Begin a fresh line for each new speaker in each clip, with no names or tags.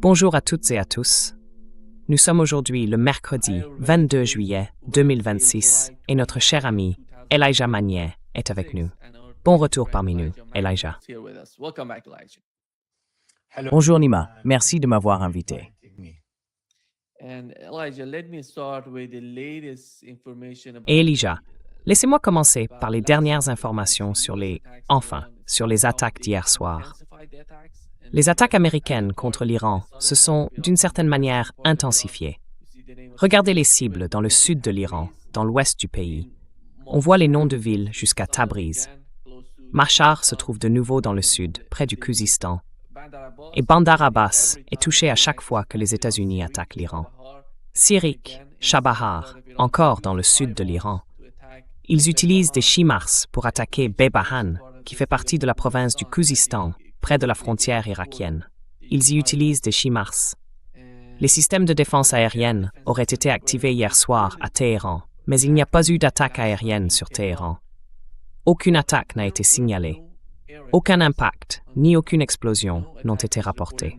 Bonjour à toutes et à tous. Nous sommes aujourd'hui le mercredi 22 juillet 2026 et notre cher ami Elijah Magnier est avec nous. Bon retour parmi nous, Elijah.
Bonjour Nima, merci de m'avoir invité.
Et Elijah, laissez-moi commencer par les dernières informations sur les attaques d'hier soir. Les attaques américaines contre l'Iran se sont, d'une certaine manière, intensifiées. Regardez les cibles dans le sud de l'Iran, dans l'ouest du pays. On voit les noms de villes jusqu'à Tabriz. Mashhad se trouve de nouveau dans le sud, près du Khuzistan. Et Bandar Abbas est touché à chaque fois que les États-Unis attaquent l'Iran. Sirik, Chabahar, encore dans le sud de l'Iran. Ils utilisent des HIMARS pour attaquer Bebahan, qui fait partie de la province du Khuzistan, près de la frontière irakienne. Ils y utilisent des HIMARS. Les systèmes de défense aérienne auraient été activés hier soir à Téhéran, mais il n'y a pas eu d'attaque aérienne sur Téhéran. Aucune attaque n'a été signalée. Aucun impact, ni aucune explosion n'ont été rapportés.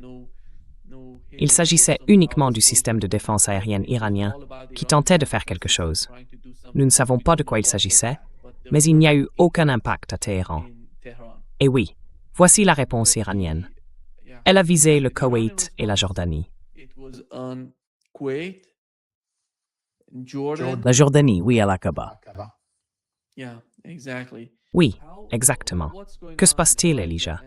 Il s'agissait uniquement du système de défense aérienne iranien qui tentait de faire quelque chose. Nous ne savons pas de quoi il s'agissait, mais il n'y a eu aucun impact à Téhéran. Et oui, voici la réponse iranienne. Elle a visé le Koweït et la Jordanie.
La Jordanie, oui, à l'Aqaba.
Oui, exactement. Que se passe-t-il, Elijah?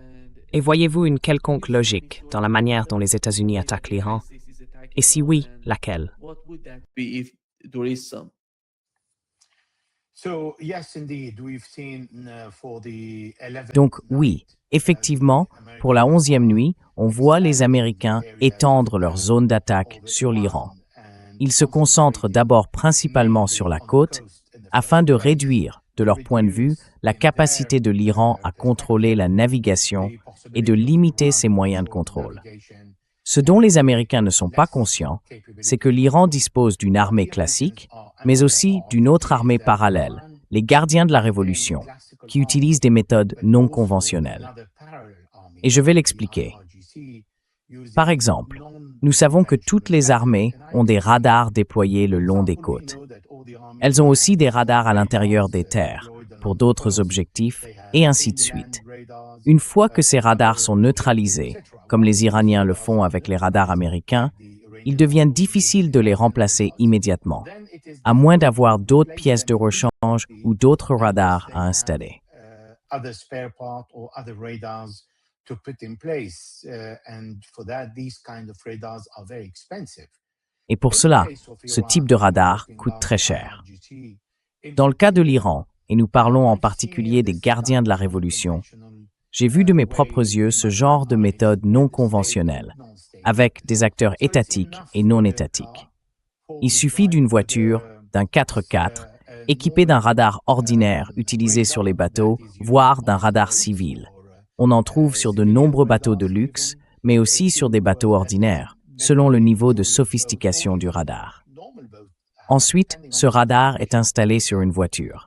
Et voyez-vous une quelconque logique dans la manière dont les États-Unis attaquent l'Iran? Et si oui, laquelle?
Donc oui, effectivement, pour la 11e nuit, on voit les Américains étendre leur zone d'attaque sur l'Iran. Ils se concentrent d'abord principalement sur la côte afin de réduire, de leur point de vue, la capacité de l'Iran à contrôler la navigation et de limiter ses moyens de contrôle. Ce dont les Américains ne sont pas conscients, c'est que l'Iran dispose d'une armée classique, mais aussi d'une autre armée parallèle, les gardiens de la Révolution, qui utilisent des méthodes non conventionnelles. Et je vais l'expliquer. Par exemple, nous savons que toutes les armées ont des radars déployés le long des côtes. Elles ont aussi des radars à l'intérieur des terres, pour d'autres objectifs, et ainsi de suite. Une fois que ces radars sont neutralisés, comme les Iraniens le font avec les radars américains, il devient difficile de les remplacer immédiatement, à moins d'avoir d'autres pièces de rechange ou d'autres radars à installer. Et pour cela, ce type de radar coûte très cher. Dans le cas de l'Iran, et nous parlons en particulier des gardiens de la Révolution, j'ai vu de mes propres yeux ce genre de méthode non conventionnelle, avec des acteurs étatiques et non étatiques. Il suffit d'une voiture, d'un 4x4, équipée d'un radar ordinaire utilisé sur les bateaux, voire d'un radar civil. On en trouve sur de nombreux bateaux de luxe, mais aussi sur des bateaux ordinaires, selon le niveau de sophistication du radar. Ensuite, ce radar est installé sur une voiture.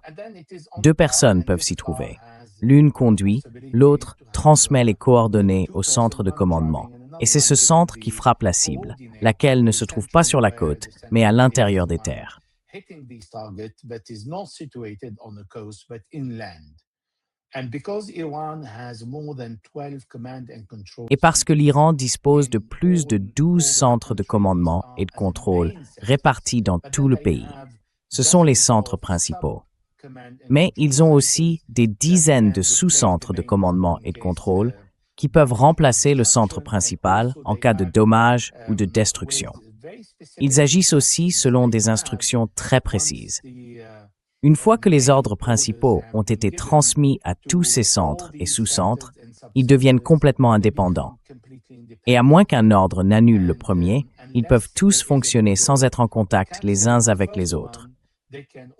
2 personnes peuvent s'y trouver. L'une conduit, l'autre transmet les coordonnées au centre de commandement. Et c'est ce centre qui frappe la cible, laquelle ne se trouve pas sur la côte, mais à l'intérieur des terres. Et parce que l'Iran dispose de plus de 12 centres de commandement et de contrôle répartis dans tout le pays, ce sont les centres principaux. Mais ils ont aussi des dizaines de sous-centres de commandement et de contrôle qui peuvent remplacer le centre principal en cas de dommage ou de destruction. Ils agissent aussi selon des instructions très précises. Une fois que les ordres principaux ont été transmis à tous ces centres et sous-centres, ils deviennent complètement indépendants. Et à moins qu'un ordre n'annule le premier, ils peuvent tous fonctionner sans être en contact les uns avec les autres.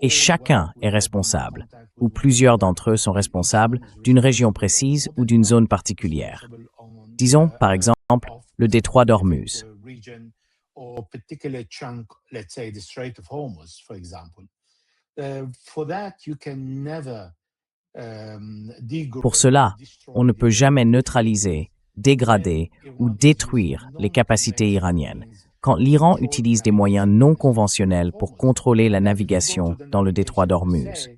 Et chacun est responsable, ou plusieurs d'entre eux sont responsables d'une région précise ou d'une zone particulière. Disons, par exemple, le détroit d'Ormuz. Pour cela, on ne peut jamais neutraliser dégrader ou détruire les capacités iraniennes, quand l'Iran utilise des moyens non conventionnels pour contrôler la navigation dans le détroit d'Ormuz.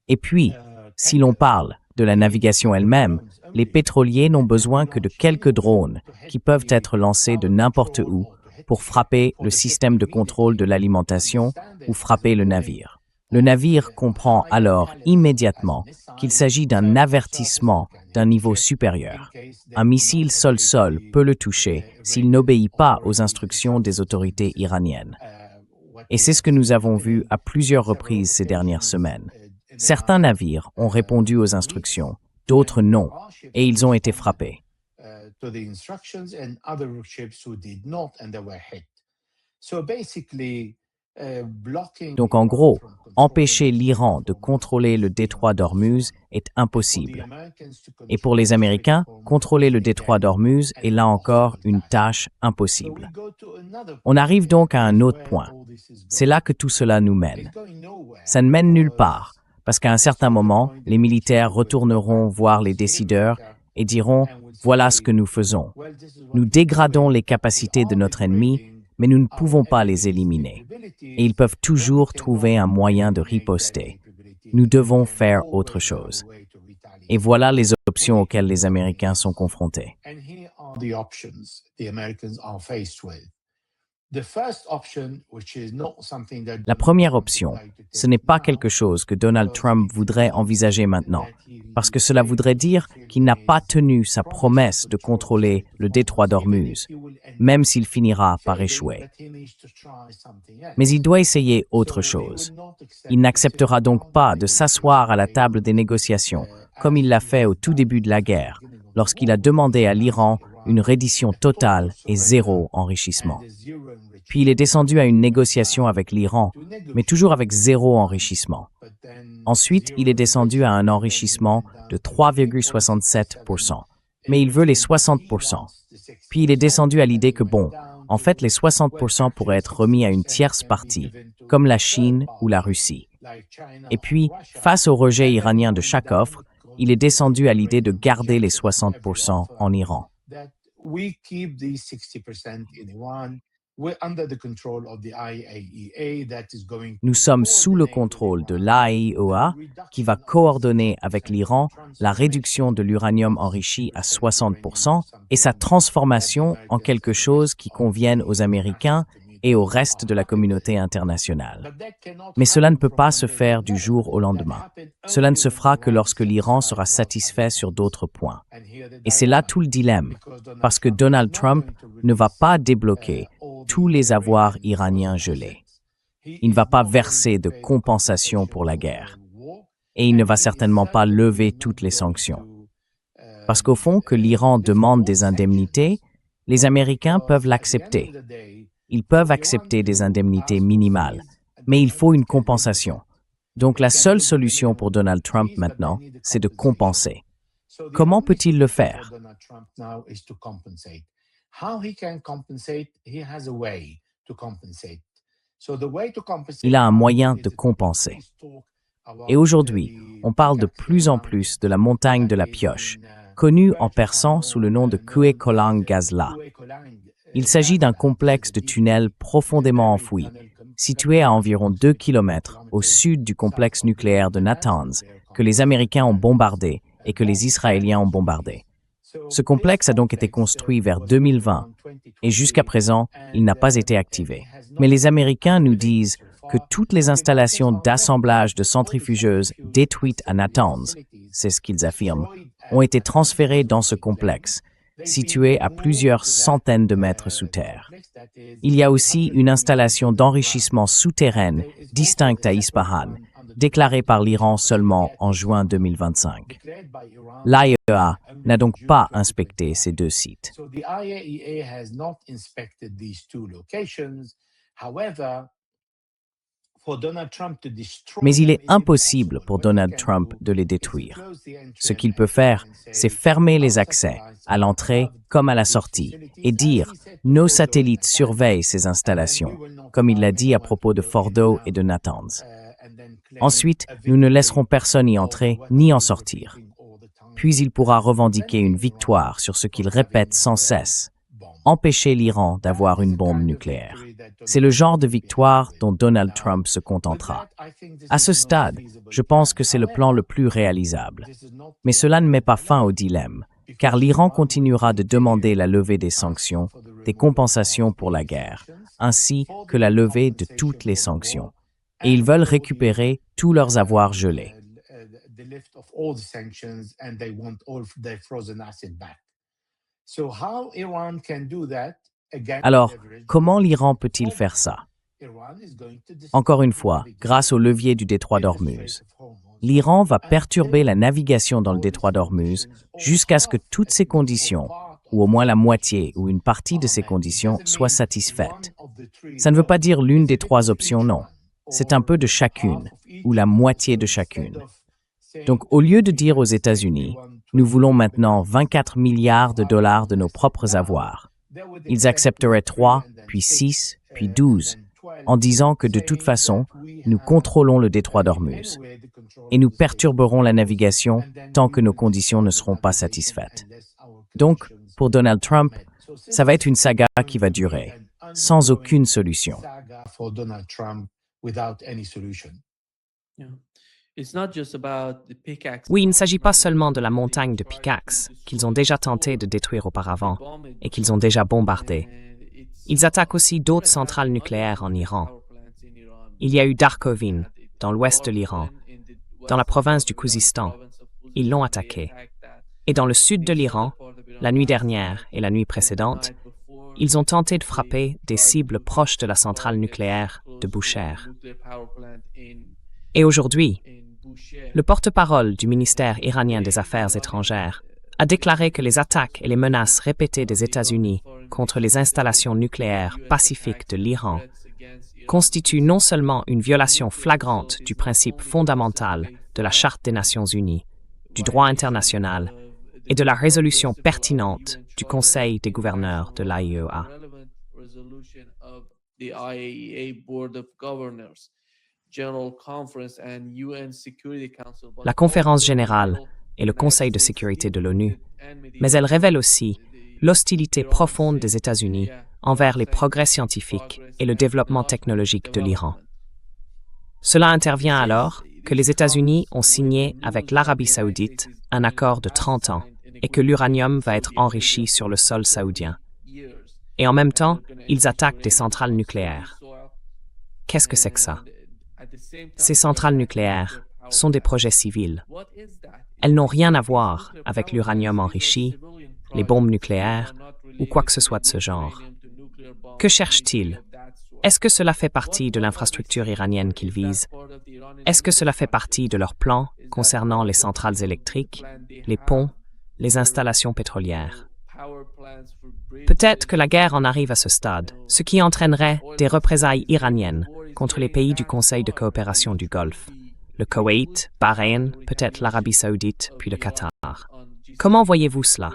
Et puis, si l'on parle de la navigation elle-même, les pétroliers n'ont besoin que de quelques drones qui peuvent être lancés de n'importe où pour frapper le système de contrôle de l'alimentation ou frapper le navire. Le navire comprend alors immédiatement qu'il s'agit d'un avertissement d'un niveau supérieur. Un missile sol-sol peut le toucher s'il n'obéit pas aux instructions des autorités iraniennes. Et c'est ce que nous avons vu à plusieurs reprises ces dernières semaines. Certains navires ont répondu aux instructions, d'autres non, et ils ont été frappés. Donc en gros, empêcher l'Iran de contrôler le détroit d'Ormuz est impossible. Et pour les Américains, contrôler le détroit d'Ormuz est là encore une tâche impossible. On arrive donc à un autre point. C'est là que tout cela nous mène. Ça ne mène nulle part, parce qu'à un certain moment, les militaires retourneront voir les décideurs et diront « Voilà ce que nous faisons. Nous dégradons les capacités de notre ennemi, mais nous ne pouvons pas les éliminer. Et ils peuvent toujours trouver un moyen de riposter. Nous devons faire autre chose. » Et voilà les options auxquelles les Américains sont confrontés. La première option, ce n'est pas quelque chose que Donald Trump voudrait envisager maintenant, parce que cela voudrait dire qu'il n'a pas tenu sa promesse de contrôler le détroit d'Ormuz, même s'il finira par échouer. Mais il doit essayer autre chose. Il n'acceptera donc pas de s'asseoir à la table des négociations, comme il l'a fait au tout début de la guerre, lorsqu'il a demandé à l'Iran une reddition totale et zéro enrichissement. Puis il est descendu à une négociation avec l'Iran, mais toujours avec zéro enrichissement. Ensuite, il est descendu à un enrichissement de 3,67%, mais il veut les 60%. Puis il est descendu à l'idée que en fait, les 60% pourraient être remis à une tierce partie, comme la Chine ou la Russie. Et puis, face au rejet iranien de chaque offre, il est descendu à l'idée de garder les 60% en Iran. Nous sommes sous le contrôle de l'AIEA qui va coordonner avec l'Iran la réduction de l'uranium enrichi à 60% et sa transformation en quelque chose qui convienne aux Américains et au reste de la communauté internationale. Mais cela ne peut pas se faire du jour au lendemain. Cela ne se fera que lorsque l'Iran sera satisfait sur d'autres points. Et c'est là tout le dilemme, parce que Donald Trump ne va pas débloquer tous les avoirs iraniens gelés. Il ne va pas verser de compensation pour la guerre. Et il ne va certainement pas lever toutes les sanctions. Parce qu'au fond, que l'Iran demande des indemnités, les Américains peuvent l'accepter. Ils peuvent accepter des indemnités minimales, mais il faut une compensation. Donc la seule solution pour Donald Trump maintenant, c'est de compenser. Comment peut-il le faire? Il a un moyen de compenser. Et aujourd'hui, on parle de plus en plus de la montagne de la pioche, connue en persan sous le nom de Kue Kolang Gazla. Il s'agit d'un complexe de tunnels profondément enfouis, situé à environ 2 km au sud du complexe nucléaire de Natanz, que les Américains ont bombardé et que les Israéliens ont bombardé. Ce complexe a donc été construit vers 2020 et jusqu'à présent, il n'a pas été activé. Mais les Américains nous disent que toutes les installations d'assemblage de centrifugeuses détruites à Natanz, c'est ce qu'ils affirment, ont été transférées dans ce complexe, situé à plusieurs centaines de mètres sous terre. Il y a aussi une installation d'enrichissement souterraine distincte à Ispahan, déclarée par l'Iran seulement en juin 2025. L'AIEA n'a donc pas inspecté ces deux sites. Mais il est impossible pour Donald Trump de les détruire. Ce qu'il peut faire, c'est fermer les accès, à l'entrée comme à la sortie, et dire « Nos satellites surveillent ces installations », comme il l'a dit à propos de Fordo et de Natanz. Ensuite, nous ne laisserons personne y entrer ni en sortir. puis il pourra revendiquer une victoire sur ce qu'il répète sans cesse, empêcher l'Iran d'avoir une bombe nucléaire. C'est le genre de victoire dont Donald Trump se contentera. À ce stade, je pense que c'est le plan le plus réalisable. Mais cela ne met pas fin au dilemme, car l'Iran continuera de demander la levée des sanctions, des compensations pour la guerre, ainsi que la levée de toutes les sanctions. Et ils veulent récupérer tous leurs avoirs gelés. Alors, comment l'Iran peut-il faire ça? Encore une fois, grâce au levier du détroit d'Ormuz. L'Iran va perturber la navigation dans le détroit d'Ormuz jusqu'à ce que toutes ces conditions, ou au moins la moitié ou une partie de ces conditions, soient satisfaites. Ça ne veut pas dire l'une des trois options, non. C'est un peu de chacune, ou la moitié de chacune. Donc, au lieu de dire aux États-Unis, nous voulons maintenant 24 milliards de dollars de nos propres avoirs, ils accepteraient 3, puis 6, puis 12, en disant que de toute façon, nous contrôlons le détroit d'Ormuz et nous perturberons la navigation tant que nos conditions ne seront pas satisfaites. Donc, pour Donald Trump, ça va être une saga qui va durer, sans aucune solution.
Oui, il ne s'agit pas seulement de la montagne de pickaxe qu'ils ont déjà tenté de détruire auparavant et qu'ils ont déjà bombardé. Ils attaquent aussi d'autres centrales nucléaires en Iran. Il y a eu Darkovin, dans l'ouest de l'Iran, dans la province du Khuzistan. Ils l'ont attaqué. Et dans le sud de l'Iran, la nuit dernière et la nuit précédente, ils ont tenté de frapper des cibles proches de la centrale nucléaire de Bushehr. Et aujourd'hui, le porte-parole du ministère iranien des Affaires étrangères a déclaré que les attaques et les menaces répétées des États-Unis contre les installations nucléaires pacifiques de l'Iran constituent non seulement une violation flagrante du principe fondamental de la Charte des Nations Unies, du droit international et de la résolution pertinente du Conseil des gouverneurs de l'AIEA. La conférence générale et le Conseil de sécurité de l'ONU, mais elle révèle aussi l'hostilité profonde des États-Unis envers les progrès scientifiques et le développement technologique de l'Iran. Cela intervient alors que les États-Unis ont signé avec l'Arabie saoudite un accord de 30 ans et que l'uranium va être enrichi sur le sol saoudien. Et en même temps, ils attaquent des centrales nucléaires. Qu'est-ce que c'est que ça? Ces centrales nucléaires sont des projets civils. Elles n'ont rien à voir avec l'uranium enrichi, les bombes nucléaires ou quoi que ce soit de ce genre. Que cherchent-ils? Est-ce que cela fait partie de l'infrastructure iranienne qu'ils visent? Est-ce que cela fait partie de leur plan concernant les centrales électriques, les ponts, les installations pétrolières? Peut-être que la guerre en arrive à ce stade, ce qui entraînerait des représailles iraniennes contre les pays du Conseil de coopération du Golfe, le Koweït, Bahreïn, peut-être l'Arabie saoudite, puis le Qatar. Comment voyez-vous cela?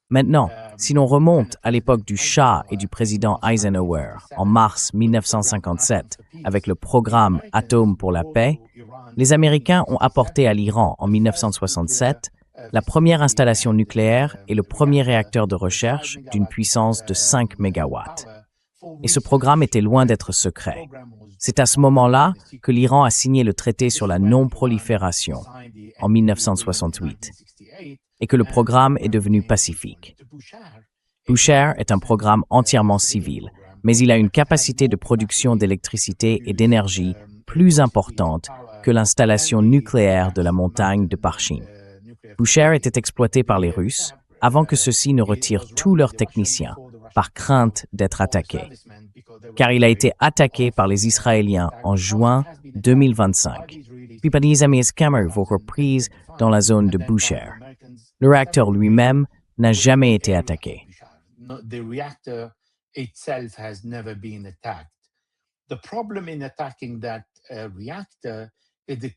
Maintenant, si l'on remonte à l'époque du Shah et du président Eisenhower, en mars 1957, avec le programme Atome pour la paix, les Américains ont apporté à l'Iran en 1967 la première installation nucléaire et le premier réacteur de recherche d'une puissance de 5 MW. Et ce programme était loin d'être secret. C'est à ce moment-là que l'Iran a signé le traité sur la non-prolifération en 1968 et que le programme est devenu pacifique. Bushehr est un programme entièrement civil, mais il a une capacité de production d'électricité et d'énergie plus importante que l'installation nucléaire de la montagne de Parchin. Bushehr était exploité par les Russes avant que ceux-ci ne retirent tous leurs techniciens par crainte d'être attaqués, car il a été attaqué par les Israéliens en juin 2025, puis par les Américains vont reprises dans la zone de Bushehr. Le réacteur lui-même n'a jamais été attaqué.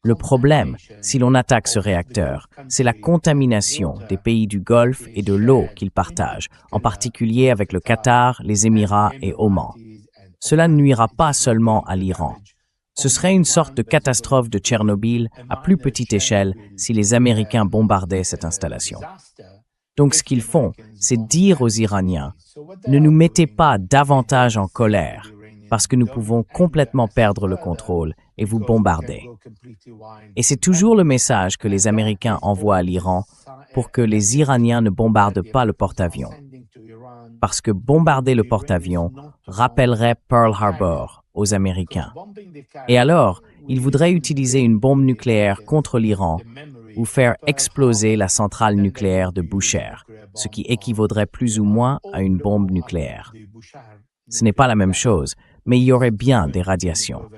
Le problème, si l'on attaque ce réacteur, c'est la contamination des pays du Golfe et de l'eau qu'ils partagent, en particulier avec le Qatar, les Émirats et Oman. cela ne nuira pas seulement à l'Iran. Ce serait une sorte de catastrophe de Tchernobyl à plus petite échelle si les Américains bombardaient cette installation. Donc ce qu'ils font, c'est dire aux Iraniens, ne nous mettez pas davantage en colère, parce que nous pouvons complètement perdre le contrôle et vous bombarder. Et c'est toujours le message que les Américains envoient à l'Iran pour que les Iraniens ne bombardent pas le porte-avions. Parce que bombarder le porte-avions rappellerait Pearl Harbor aux Américains. Et alors, ils voudraient utiliser une bombe nucléaire contre l'Iran ou faire exploser la centrale nucléaire de Bushehr, ce qui équivaudrait plus ou moins à une bombe nucléaire. Ce n'est pas la même chose, mais il y aurait bien des radiations.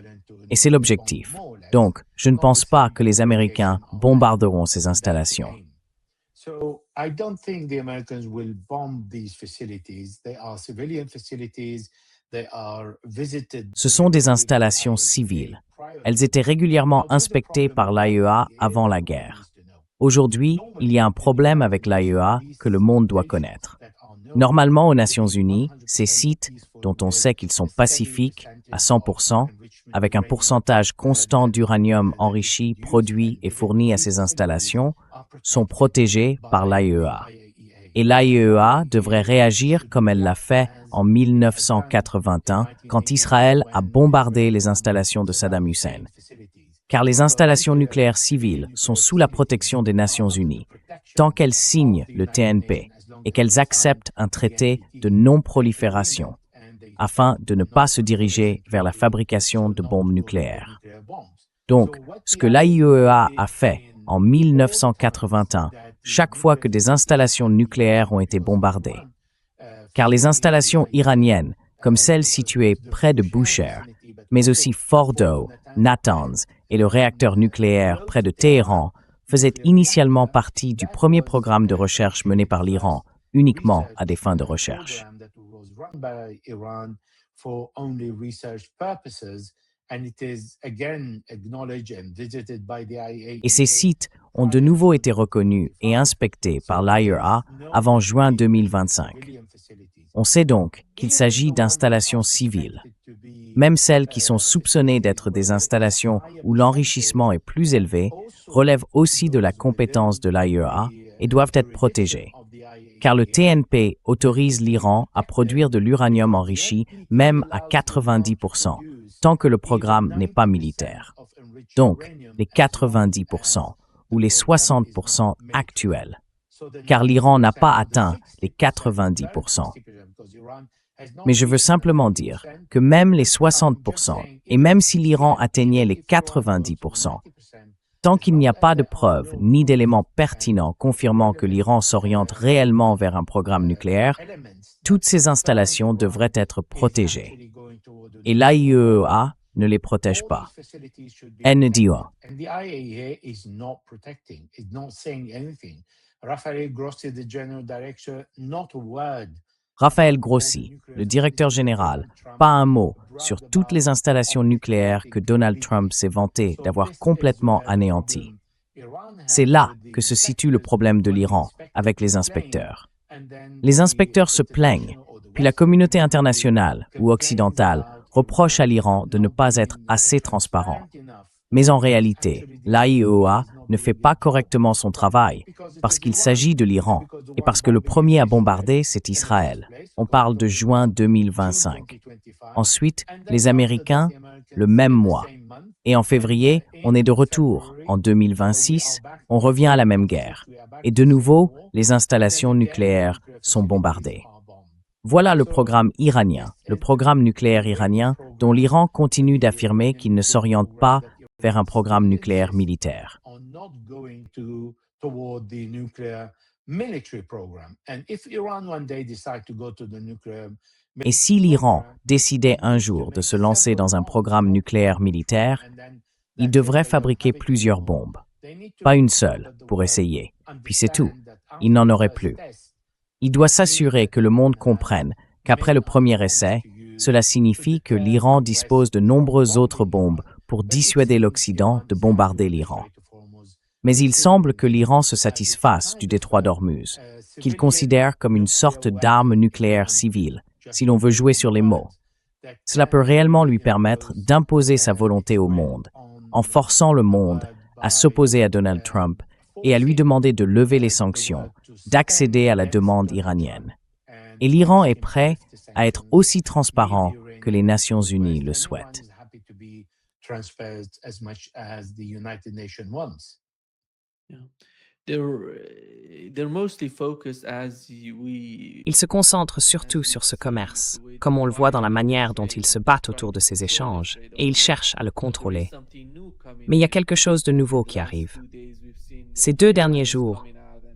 Et c'est l'objectif. Donc, je ne pense pas que les Américains bombarderont ces installations.
So I don't think the Americans will bomb these facilities. They are civilian facilities. They are visited.
Ce sont des installations civiles. Elles étaient régulièrement inspectées par l'AEA avant la guerre. Aujourd'hui, il y a un problème avec l'AEA que le monde doit connaître. Normalement, aux Nations Unies, ces sites, dont on sait qu'ils sont pacifiques à 100%, avec un pourcentage constant d'uranium enrichi, produit et fourni à ces installations, sont protégés par l'AEA. Et l'AEA devrait réagir comme elle l'a fait en 1981 quand Israël a bombardé les installations de Saddam Hussein. Car les installations nucléaires civiles sont sous la protection des Nations Unies, tant qu'elles signent le TNP et qu'elles acceptent un traité de non-prolifération, afin de ne pas se diriger vers la fabrication de bombes nucléaires. Donc, ce que l'AIEA a fait en 1981, chaque fois que des installations nucléaires ont été bombardées, car les installations iraniennes, comme celles situées près de Bushehr, mais aussi Fordow, Natanz et le réacteur nucléaire près de Téhéran, faisaient initialement partie du premier programme de recherche mené par l'Iran, uniquement à des fins de recherche. Et ces sites ont de nouveau été reconnus et inspectés par l'AIEA avant juin 2025. On sait donc qu'il s'agit d'installations civiles. Même celles qui sont soupçonnées d'être des installations où l'enrichissement est plus élevé relèvent aussi de la compétence de l'AIEA et doivent être protégées. Car le TNP autorise l'Iran à produire de l'uranium enrichi même à 90%, tant que le programme n'est pas militaire. Donc, les 90% ou les 60% actuels, car l'Iran n'a pas atteint les 90%. Mais je veux simplement dire que même les 60%, et même si l'Iran atteignait les 90%, tant qu'il n'y a pas de preuves ni d'éléments pertinents confirmant que l'Iran s'oriente réellement vers un programme nucléaire, toutes ces installations devraient être protégées. Et l'AIEA ne les protège pas. Elle ne dit rien. Raphaël Grossi, le directeur général, pas un mot sur toutes les installations nucléaires que Donald Trump s'est vanté d'avoir complètement anéanties. C'est là que se situe le problème de l'Iran avec les inspecteurs. Les inspecteurs se plaignent, puis la communauté internationale ou occidentale reproche à l'Iran de ne pas être assez transparent. Mais en réalité, l'AIEA ne fait pas correctement son travail parce qu'il s'agit de l'Iran et parce que le premier à bombarder, c'est Israël. On parle de juin 2025. Ensuite, les Américains, le même mois. Et en février, on est de retour. En 2026, on revient à la même guerre. Et de nouveau, les installations nucléaires sont bombardées. Voilà le programme iranien, le programme nucléaire iranien dont l'Iran continue d'affirmer qu'il ne s'oriente pas vers un programme nucléaire militaire. Et si l'Iran décidait un jour de se lancer dans un programme nucléaire militaire, il devrait fabriquer plusieurs bombes. Pas une seule, pour essayer. Puis c'est tout. Il n'en aurait plus. Il doit s'assurer que le monde comprenne qu'après le premier essai, cela signifie que l'Iran dispose de nombreuses autres bombes pour dissuader l'Occident de bombarder l'Iran. Mais il semble que l'Iran se satisfasse du détroit d'Ormuz, qu'il considère comme une sorte d'arme nucléaire civile, si l'on veut jouer sur les mots. Cela peut réellement lui permettre d'imposer sa volonté au monde, en forçant le monde à s'opposer à Donald Trump et à lui demander de lever les sanctions, d'accéder à la demande iranienne. Et l'Iran est prêt à être aussi transparent que les Nations Unies le souhaitent.
Ils se concentrent surtout sur ce commerce, comme on le voit dans la manière dont ils se battent autour de ces échanges, et ils cherchent à le contrôler. Mais il y a quelque chose de nouveau qui arrive. Ces 2 derniers jours,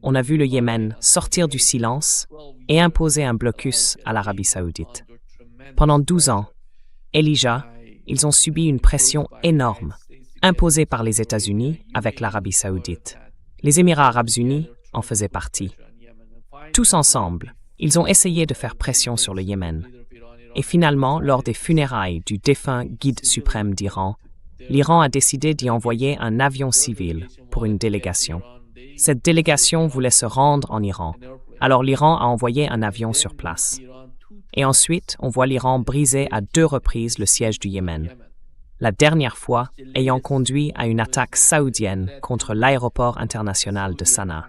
on a vu le Yémen sortir du silence et imposer un blocus à l'Arabie saoudite. Pendant 12 ans, Elijah, ils ont subi une pression énorme, imposée par les États-Unis avec l'Arabie saoudite. Les Émirats arabes unis en faisaient partie. Tous ensemble, ils ont essayé de faire pression sur le Yémen. Et finalement, lors des funérailles du défunt guide suprême d'Iran, l'Iran a décidé d'y envoyer un avion civil pour une délégation. Cette délégation voulait se rendre en Iran, alors l'Iran a envoyé un avion sur place. Et ensuite, on voit l'Iran briser à 2 reprises le siège du Yémen. La dernière fois ayant conduit à une attaque saoudienne contre l'aéroport international de Sanaa.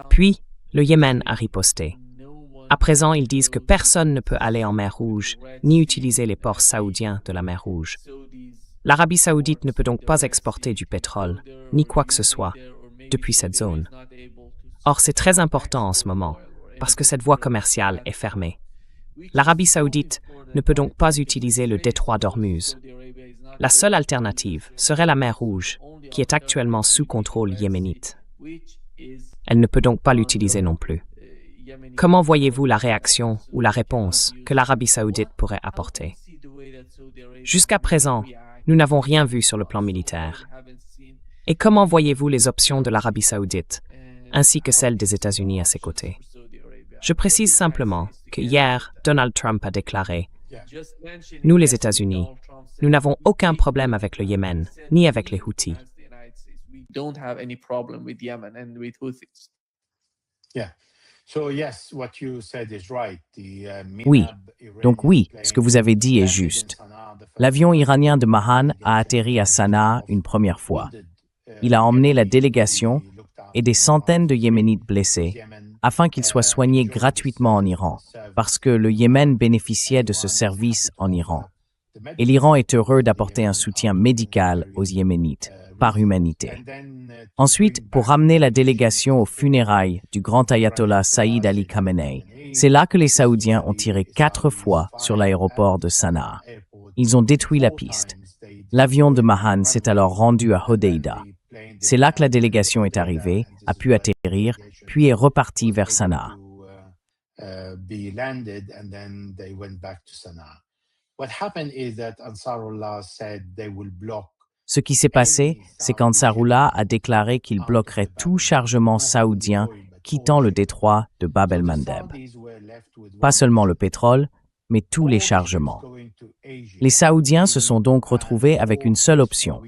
Puis, le Yémen a riposté. À présent, ils disent que personne ne peut aller en mer Rouge, ni utiliser les ports saoudiens de la mer Rouge. L'Arabie saoudite ne peut donc pas exporter du pétrole, ni quoi que ce soit, depuis cette zone. Or, c'est très important en ce moment, parce que cette voie commerciale est fermée. L'Arabie saoudite ne peut donc pas utiliser le détroit d'Ormuz. La seule alternative serait la mer Rouge, qui est actuellement sous contrôle yéménite. Elle ne peut donc pas l'utiliser non plus. Comment voyez-vous la réaction ou la réponse que l'Arabie saoudite pourrait apporter? Jusqu'à présent, nous n'avons rien vu sur le plan militaire. Et comment voyez-vous les options de l'Arabie saoudite, ainsi que celles des États-Unis à ses côtés? Je précise simplement que hier, Donald Trump a déclaré « Nous, les États-Unis, nous n'avons aucun problème avec le Yémen, ni avec les Houthis. »
Oui, donc oui, ce que vous avez dit est juste. L'avion iranien de Mahan a atterri à Sanaa une première fois. Il a emmené la délégation et des centaines de Yéménites blessés afin qu'ils soient soignés gratuitement en Iran, parce que le Yémen bénéficiait de ce service en Iran. Et l'Iran est heureux d'apporter un soutien médical aux Yéménites, par humanité. Ensuite, pour ramener la délégation aux funérailles du grand ayatollah Saïd Ali Khamenei, c'est là que les Saoudiens ont tiré 4 fois sur l'aéroport de Sanaa. Ils ont détruit la piste. L'avion de Mahan s'est alors rendu à Hodeïda. C'est là que la délégation est arrivée, a pu atterrir, puis est repartie vers Sanaa. Ce qui s'est passé, c'est qu'Ansarullah a déclaré qu'il bloquerait tout chargement saoudien quittant le détroit de Bab el-Mandeb. Pas seulement le pétrole, mais tous les chargements. Les Saoudiens se sont donc retrouvés avec une seule option.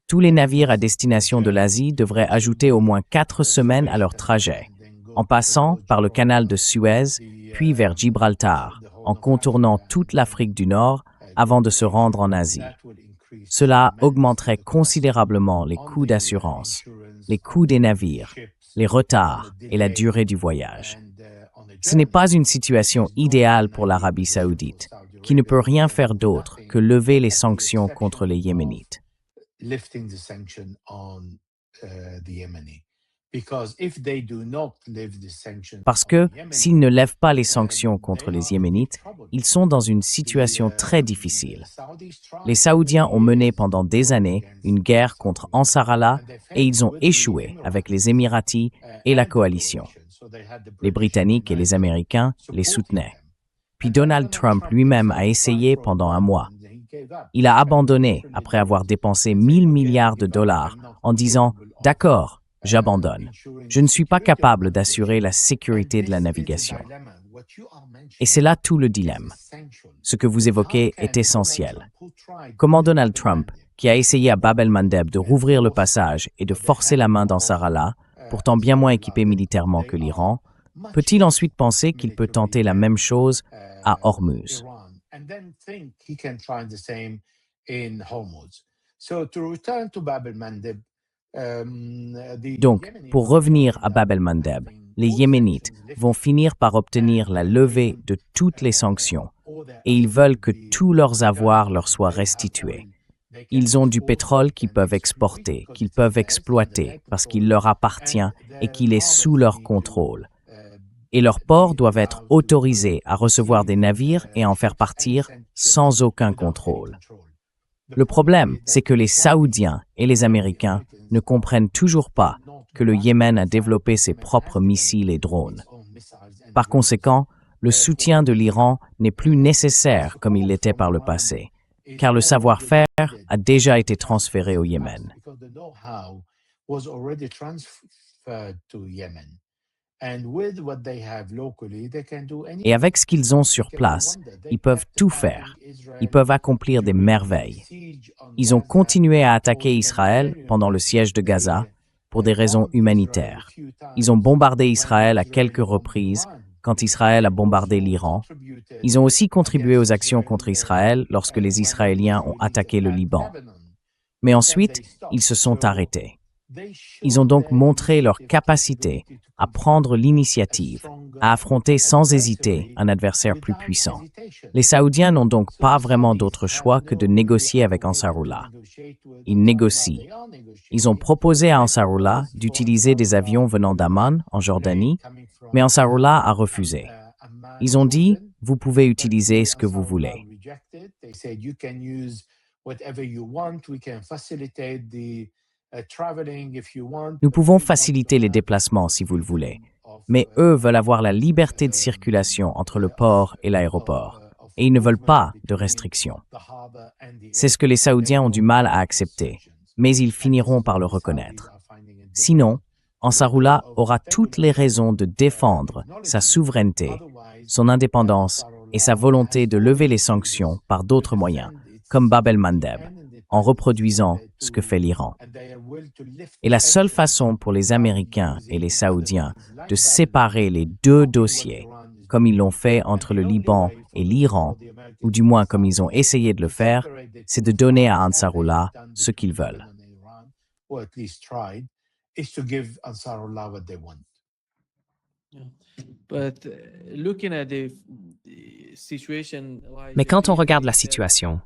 Tous les navires à destination de l'Asie devraient ajouter au moins 4 semaines à leur trajet, en passant par le canal de Suez, puis vers Gibraltar, en contournant toute l'Afrique du Nord avant de se rendre en Asie. Cela augmenterait considérablement les coûts d'assurance, les coûts des navires, les retards et la durée du voyage. Ce n'est pas une situation idéale pour l'Arabie saoudite, qui ne peut rien faire d'autre que lever les sanctions contre les Yéménites. Parce que s'ils ne lèvent pas les sanctions contre les Yéménites, ils sont dans une situation très difficile. Les Saoudiens ont mené pendant des années une guerre contre Ansarallah et ils ont échoué avec les Émiratis et la coalition. Les Britanniques et les Américains les soutenaient. Puis Donald Trump lui-même a essayé pendant un mois. Il a abandonné après avoir dépensé 1000 milliards de dollars en disant « D'accord, j'abandonne. Je ne suis pas capable d'assurer la sécurité de la navigation. » Et c'est là tout le dilemme. Ce que vous évoquez est essentiel. Comment Donald Trump, qui a essayé à Bab el-Mandeb de rouvrir le passage et de forcer la main d'Ansarallah, pourtant bien moins équipé militairement que l'Iran, peut-il ensuite penser qu'il peut tenter la même chose à Hormuz? Donc, pour revenir à Bab el-Mandeb, les Yéménites vont finir par obtenir la levée de toutes les sanctions et ils veulent que tous leurs avoirs leur soient restitués. Ils ont du pétrole qu'ils peuvent exporter, qu'ils peuvent exploiter parce qu'il leur appartient et qu'il est sous leur contrôle. Et leurs ports doivent être autorisés à recevoir des navires et à en faire partir sans aucun contrôle. Le problème, c'est que les Saoudiens et les Américains ne comprennent toujours pas que le Yémen a développé ses propres missiles et drones. Par conséquent, le soutien de l'Iran n'est plus nécessaire comme il l'était par le passé, car le savoir-faire a déjà été transféré au Yémen. Et avec ce qu'ils ont sur place, ils peuvent tout faire. Ils peuvent accomplir des merveilles. Ils ont continué à attaquer Israël pendant le siège de Gaza pour des raisons humanitaires. Ils ont bombardé Israël à quelques reprises quand Israël a bombardé l'Iran. Ils ont aussi contribué aux actions contre Israël lorsque les Israéliens ont attaqué le Liban. Mais ensuite, ils se sont arrêtés. Ils ont donc montré leur capacité à prendre l'initiative, à affronter sans hésiter un adversaire plus puissant. Les Saoudiens n'ont donc pas vraiment d'autre choix que de négocier avec Ansarullah. Ils négocient. Ils ont proposé à Ansarullah d'utiliser des avions venant d'Amman, en Jordanie, mais Ansarullah a refusé. Ils ont dit, vous pouvez utiliser ce que vous voulez. Nous pouvons faciliter les déplacements si vous le voulez, mais eux veulent avoir la liberté de circulation entre le port et l'aéroport, et ils ne veulent pas de restrictions. C'est ce que les Saoudiens ont du mal à accepter, mais ils finiront par le reconnaître. Sinon, Ansarullah aura toutes les raisons de défendre sa souveraineté, son indépendance et sa volonté de lever les sanctions par d'autres moyens, comme Bab el-Mandeb, en reproduisant ce que fait l'Iran. Et la seule façon pour les Américains et les Saoudiens de séparer les deux dossiers, comme ils l'ont fait entre le Liban et l'Iran, ou du moins comme ils ont essayé de le faire, c'est de donner à Ansarullah ce qu'ils veulent.
Mais quand on regarde la situation,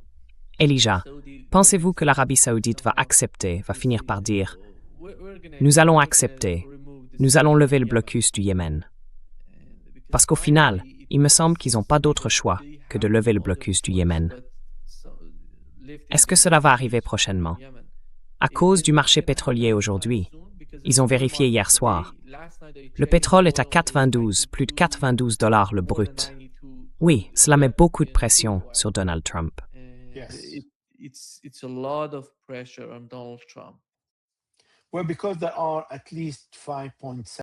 Elijah, pensez-vous que l'Arabie saoudite va accepter, va finir par dire « Nous allons accepter, nous allons lever le blocus du Yémen ». Parce qu'au final, il me semble qu'ils n'ont pas d'autre choix que de lever le blocus du Yémen. Est-ce que cela va arriver prochainement? À cause du marché pétrolier aujourd'hui, ils ont vérifié hier soir. Le pétrole est à 92, plus de 92 $ le brut. Oui, cela met beaucoup de pression sur Donald Trump.
It's a lot of pressure on Donald Trump.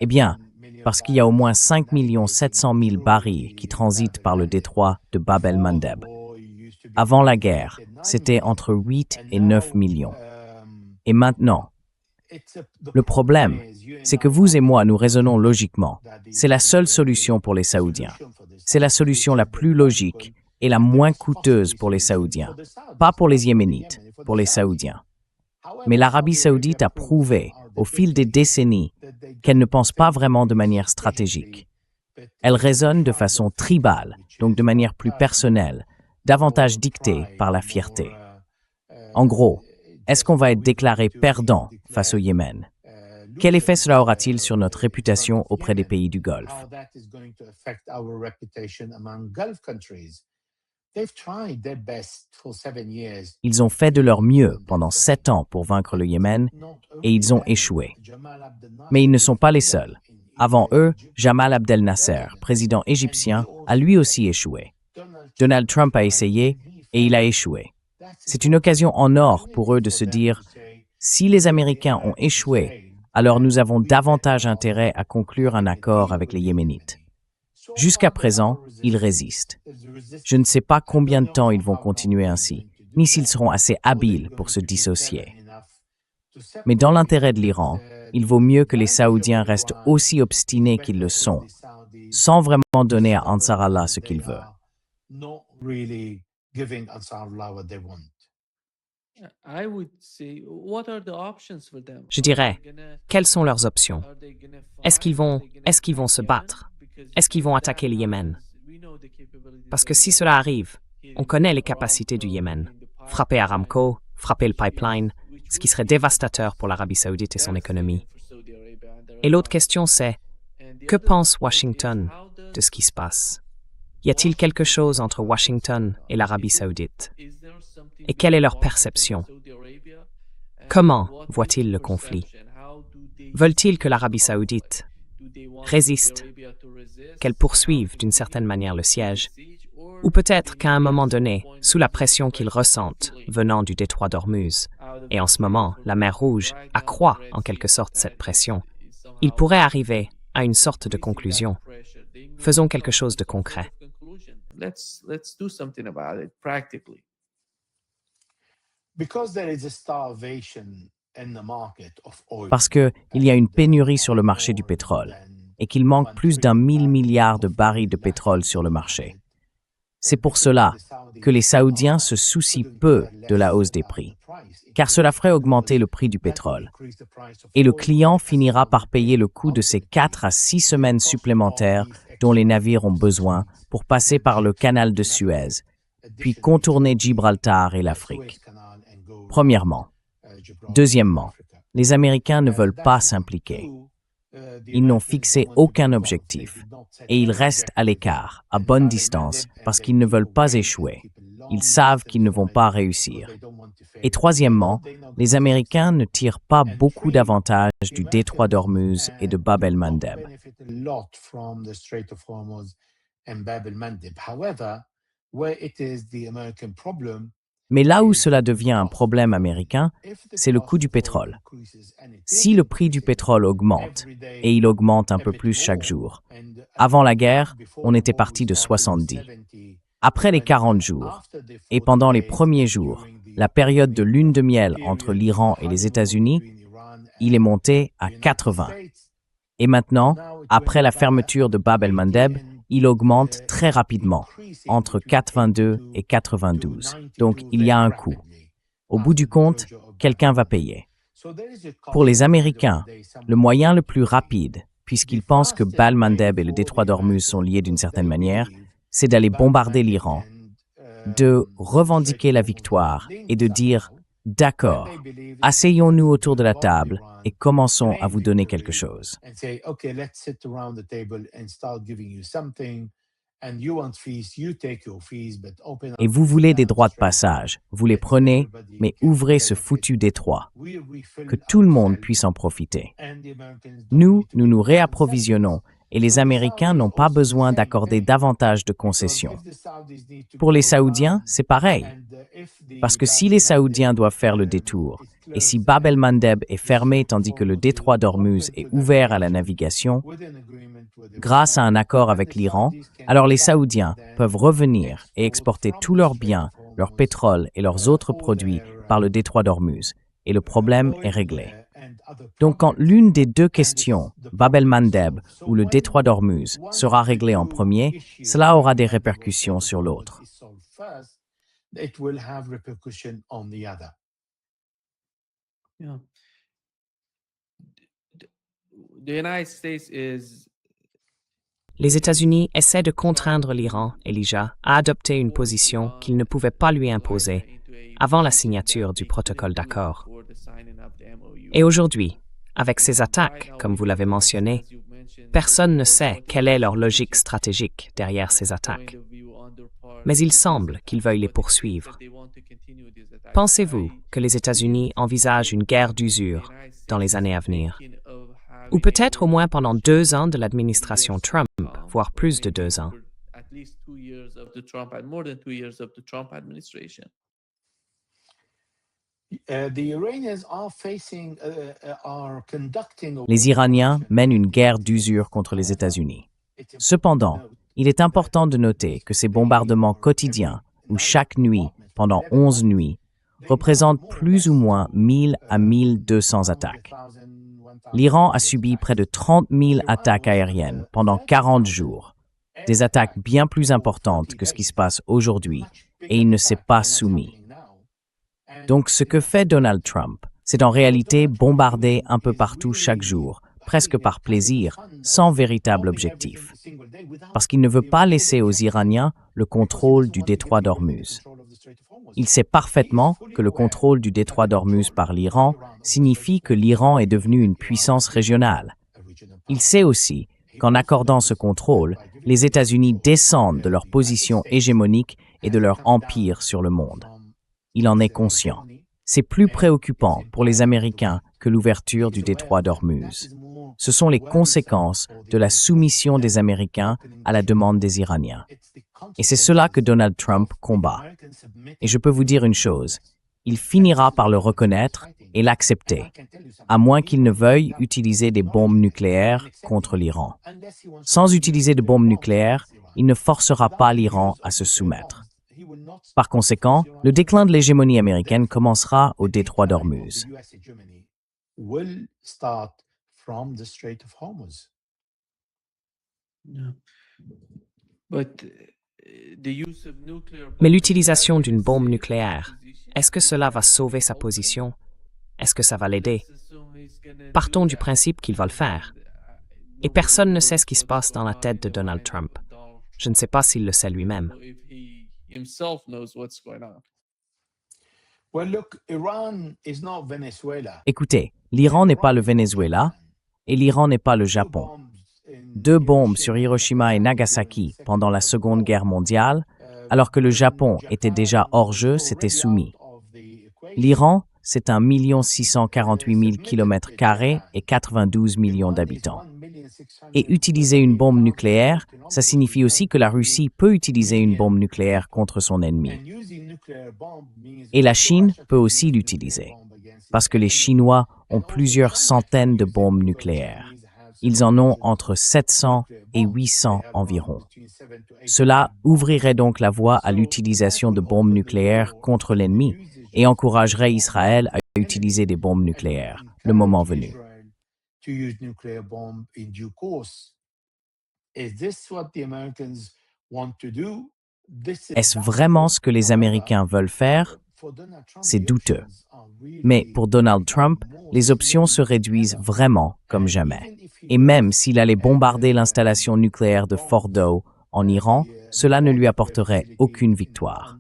Eh bien, parce qu'il y a au moins 5 700 000 barils qui transitent par le détroit de Bab el-Mandeb. Avant la guerre, c'était entre 8 et 9 millions. Et maintenant, le problème, c'est que vous et moi, nous raisonnons logiquement. C'est la seule solution pour les Saoudiens. C'est la solution la plus logique et la moins coûteuse pour les Saoudiens. Pas pour les Yéménites, pour les Saoudiens. Mais l'Arabie saoudite a prouvé, au fil des décennies, qu'elle ne pense pas vraiment de manière stratégique. Elle raisonne de façon tribale, donc de manière plus personnelle, davantage dictée par la fierté. En gros, est-ce qu'on va être déclaré perdant face au Yémen? Quel effet cela aura-t-il sur notre réputation auprès des pays du Golfe? Ils ont fait de leur mieux pendant 7 ans pour vaincre le Yémen et ils ont échoué. Mais ils ne sont pas les seuls. Avant eux, Jamal Abdel Nasser, président égyptien, a lui aussi échoué. Donald Trump a essayé et il a échoué. C'est une occasion en or pour eux de se dire « Si les Américains ont échoué, alors nous avons davantage intérêt à conclure un accord avec les Yéménites. » Jusqu'à présent, ils résistent. Je ne sais pas combien de temps ils vont continuer ainsi, ni s'ils seront assez habiles pour se dissocier. Mais dans l'intérêt de l'Iran, il vaut mieux que les Saoudiens restent aussi obstinés qu'ils le sont, sans vraiment donner à Ansar Allah ce qu'il veut.
Je dirais, quelles sont leurs options? Est-ce qu'ils vont se battre? Est-ce qu'ils vont attaquer le Yémen? Parce que si cela arrive, on connaît les capacités du Yémen. Frapper Aramco, frapper le pipeline, ce qui serait dévastateur pour l'Arabie saoudite et son économie. Et l'autre question c'est, que pense Washington de ce qui se passe? Y a-t-il quelque chose entre Washington et l'Arabie saoudite? Et quelle est leur perception? Comment voient-ils le conflit? Veulent-ils que l'Arabie saoudite résiste, qu'elle poursuive d'une certaine manière le siège? Ou peut-être qu'à un moment donné, sous la pression qu'ils ressentent venant du détroit d'Ormuz, et en ce moment, la mer Rouge accroît en quelque sorte cette pression, ils pourraient arriver à une sorte de conclusion. Faisons quelque chose de concret.
Let's do something about it practically.
Parce qu'il y a une pénurie sur le marché du pétrole et qu'il manque plus d'1 000 milliards de barils de pétrole sur le marché. C'est pour cela que les Saoudiens se soucient peu de la hausse des prix, car cela ferait augmenter le prix du pétrole. Et le client finira par payer le coût de ces 4 à 6 semaines supplémentaires dont les navires ont besoin pour passer par le canal de Suez, puis contourner Gibraltar et l'Afrique. Premièrement. Deuxièmement, les Américains ne veulent pas s'impliquer. Ils n'ont fixé aucun objectif et ils restent à l'écart, à bonne distance, parce qu'ils ne veulent pas échouer. Ils savent qu'ils ne vont pas réussir. Et troisièmement, les Américains ne tirent pas beaucoup d'avantages du détroit d'Ormuz et de Bab el-Mandeb. Mais là où cela devient un problème américain, c'est le coût du pétrole. Si le prix du pétrole augmente, et il augmente un peu plus chaque jour, avant la guerre, on était parti de 70. Après les 40 jours, et pendant les premiers jours, la période de lune de miel entre l'Iran et les États-Unis, il est monté à 80. Et maintenant, après la fermeture de Bab el-Mandeb, il augmente très rapidement, entre 82 et 92. Donc, il y a un coût. Au bout du compte, quelqu'un va payer. Pour les Américains, le moyen le plus rapide, puisqu'ils pensent que Bab el-Mandeb et le détroit d'Ormuz sont liés d'une certaine manière, c'est d'aller bombarder l'Iran, de revendiquer la victoire et de dire « D'accord, asseyons-nous autour de la table et commençons à vous donner quelque chose. » Et vous voulez des droits de passage, vous les prenez, mais ouvrez ce foutu détroit, que tout le monde puisse en profiter. Nous nous réapprovisionnons et les Américains n'ont pas besoin d'accorder davantage de concessions. Pour les Saoudiens, c'est pareil. Parce que si les Saoudiens doivent faire le détour, et si Bab el-Mandeb est fermé tandis que le détroit d'Ormuz est ouvert à la navigation, grâce à un accord avec l'Iran, alors les Saoudiens peuvent revenir et exporter tous leurs biens, leur pétrole et leurs autres produits par le détroit d'Ormuz, et le problème est réglé. Donc quand l'une des deux questions, Bab el-Mandeb ou le détroit d'Ormuz, sera réglée en premier, cela aura des répercussions sur l'autre.
Yeah. The United States is
Les États-Unis essaient de contraindre l'Iran, Elijah, à adopter une position qu'ils ne pouvaient pas lui imposer avant la signature du protocole d'accord. Et aujourd'hui, avec ces attaques, comme vous l'avez mentionné, personne ne sait quelle est leur logique stratégique derrière ces attaques. Mais il semble qu'ils veuillent les poursuivre. Pensez-vous que les États-Unis envisagent une guerre d'usure dans les années à venir? Ou peut-être au moins pendant 2 ans de l'administration Trump, voire plus de 2 ans.
Les Iraniens mènent une guerre d'usure contre les États-Unis. Cependant, il est important de noter que ces bombardements quotidiens, ou chaque nuit, pendant 11 nuits, représentent plus ou moins 1000 à 1200 attaques. l'Iran a subi près de 30 000 attaques aériennes pendant 40 jours. Des attaques bien plus importantes que ce qui se passe aujourd'hui, et il ne s'est pas soumis. Donc ce que fait Donald Trump, c'est en réalité bombarder un peu partout chaque jour, presque par plaisir, sans véritable objectif. Parce qu'il ne veut pas laisser aux Iraniens le contrôle du détroit d'Ormuz. Il sait parfaitement que le contrôle du détroit d'Ormuz par l'Iran signifie que l'Iran est devenu une puissance régionale. Il sait aussi qu'en accordant ce contrôle, les États-Unis descendent de leur position hégémonique et de leur empire sur le monde. Il en est conscient. C'est plus préoccupant pour les Américains que l'ouverture du détroit d'Ormuz. Ce sont les conséquences de la soumission des Américains à la demande des Iraniens. Et c'est cela que Donald Trump combat. Et je peux vous dire une chose, il finira par le reconnaître et l'accepter, à moins qu'il ne veuille utiliser des bombes nucléaires contre l'Iran. Sans utiliser de bombes nucléaires, il ne forcera pas l'Iran à se soumettre. Par conséquent, le déclin de l'hégémonie américaine commencera au détroit d'Ormuz.
Mais l'utilisation d'une bombe nucléaire, est-ce que cela va sauver sa position? Est-ce que ça va l'aider? Partons du principe qu'il va le faire. Et personne ne sait ce qui se passe dans la tête de Donald Trump. Je ne sais pas s'il le sait lui-même.
Écoutez, l'Iran n'est pas le Venezuela et l'Iran n'est pas le Japon. 2 bombes sur Hiroshima et Nagasaki pendant la Seconde Guerre mondiale, alors que le Japon était déjà hors jeu, s'était soumis. L'Iran, c'est 1 648 000 km² et 92 millions d'habitants. Et utiliser une bombe nucléaire, ça signifie aussi que la Russie peut utiliser une bombe nucléaire contre son ennemi. Et la Chine peut aussi l'utiliser, parce que les Chinois ont plusieurs centaines de bombes nucléaires. Ils en ont entre 700 et 800 environ. Cela ouvrirait donc la voie à l'utilisation de bombes nucléaires contre l'ennemi et encouragerait Israël à utiliser des bombes nucléaires, le moment venu. Est-ce vraiment ce que les Américains veulent faire? C'est douteux. Mais pour Donald Trump, les options se réduisent vraiment comme jamais. Et même s'il allait bombarder l'installation nucléaire de Fordow en Iran, cela ne lui apporterait aucune victoire.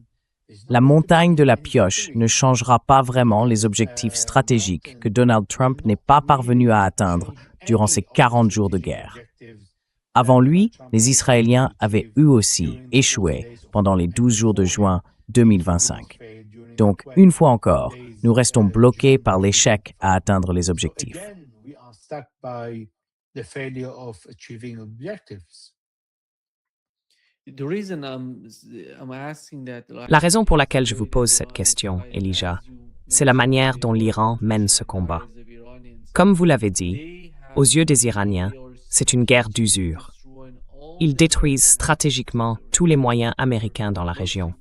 La montagne de la pioche ne changera pas vraiment les objectifs stratégiques que Donald Trump n'est pas parvenu à atteindre durant ces 40 jours de guerre. Avant lui, les Israéliens avaient eux aussi échoué pendant les 12 jours de juin 2025. Donc, une fois encore, nous restons bloqués par l'échec à atteindre les objectifs.
La raison pour laquelle je vous pose cette question, Elijah, c'est la manière dont l'Iran mène ce combat. Comme vous l'avez dit, aux yeux des Iraniens, c'est une guerre d'usure. Ils détruisent stratégiquement tous les moyens américains dans la région.